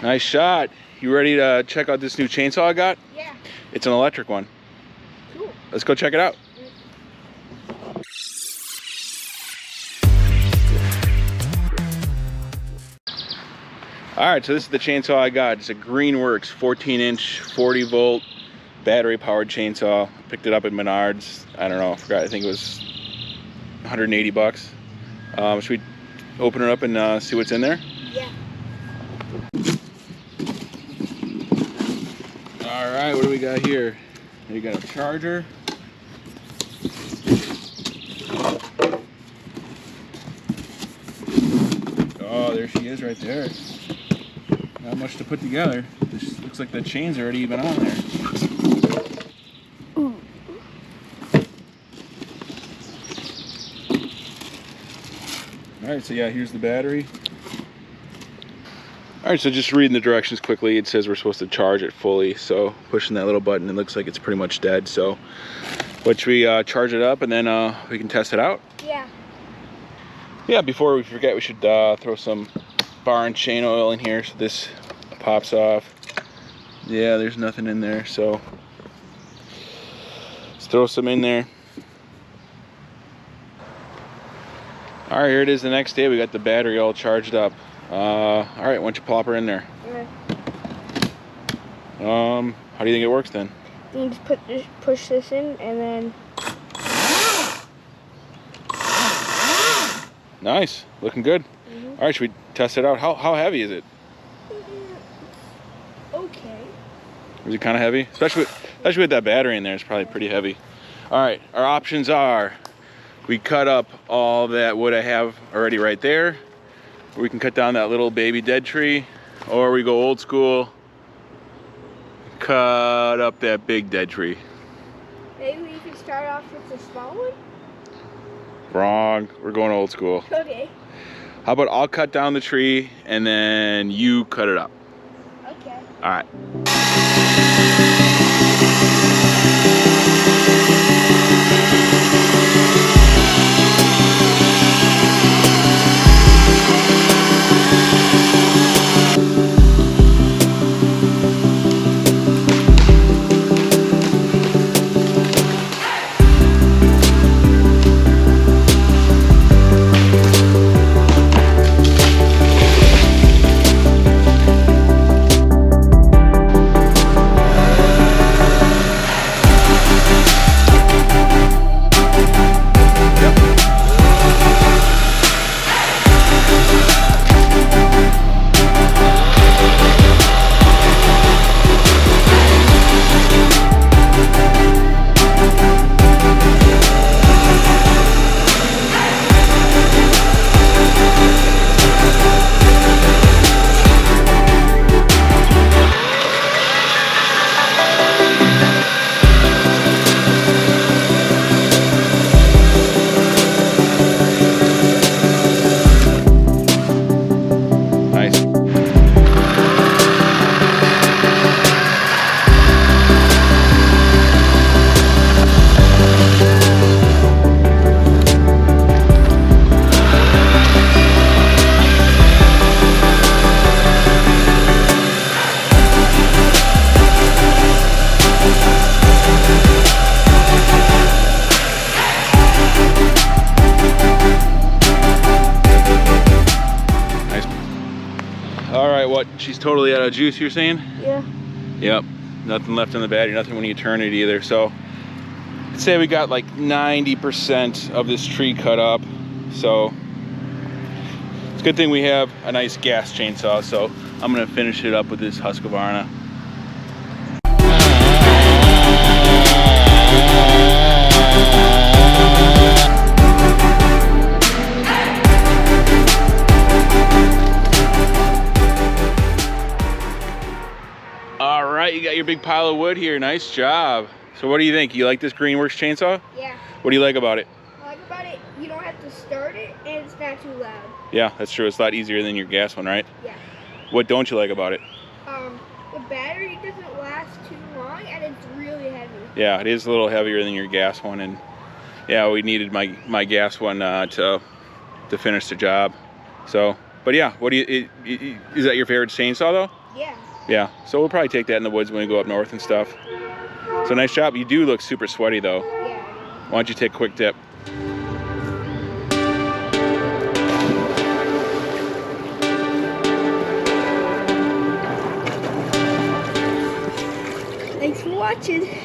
Nice shot. You ready to check out this new chainsaw I got? Yeah. It's an electric one. Cool. Let's go check it out. All right, so this is the chainsaw I got. It's a Greenworks 14-inch, 40-volt, battery-powered chainsaw. Picked it up at Menards. I don't know, I forgot. I think it was 180 bucks. Should we open it up and see what's in there? Yeah. All right, what do we got here? You got a charger. Oh, there she is right there. Not much to put together. This looks like the chain's already even on there. Ooh. All right, so yeah, here's the battery. All right, so just reading the directions quickly, it says we're supposed to charge it fully. So pushing that little button, it looks like it's pretty much dead. So once we charge it up and then we can test it out. Yeah. Yeah, before we forget, we should throw some bar and chain oil in here so this pops off. Yeah, there's nothing in there, so let's throw some in there. All right, here it is the next day. We got the battery all charged up. All right, why don't you plop her in there? Okay. How do you think it works then? You just push this in and then. Nice, looking good. All right, should we test it out? How heavy is it? Okay. Is it kind of heavy? Especially with that battery in there, it's probably pretty heavy. All right, our options are we cut up all that wood I have already right there, or we can cut down that little baby dead tree, or we go old school, cut up that big dead tree. Maybe we can start off with the small one? Wrong, we're going old school. Okay. How about I'll cut down the tree and then you cut it up? Okay. All right. All right, what? She's totally out of juice, you're saying? Yeah. Yep. Nothing left in the battery, nothing when you turn it either. So, I'd say we got like 90% of this tree cut up. So, it's a good thing we have a nice gas chainsaw. So, I'm gonna finish it up with this Husqvarna. All right, you got your big pile of wood here. Nice job. So what do you think? You like this Greenworks chainsaw? Yeah. What do you like about it? I like about it, you don't have to start it and it's not too loud. Yeah, that's true. It's a lot easier than your gas one, right? Yeah. What don't you like about it? The battery doesn't last too long and it's really heavy. Yeah, it is a little heavier than your gas one, and yeah, we needed my gas one to finish the job. So, but yeah, what do you? Is that your favorite chainsaw though? Yeah. Yeah, so we'll probably take that in the woods when we go up north and stuff. So nice job. You do look super sweaty though. Yeah. Why don't you take a quick dip? Thanks for watching.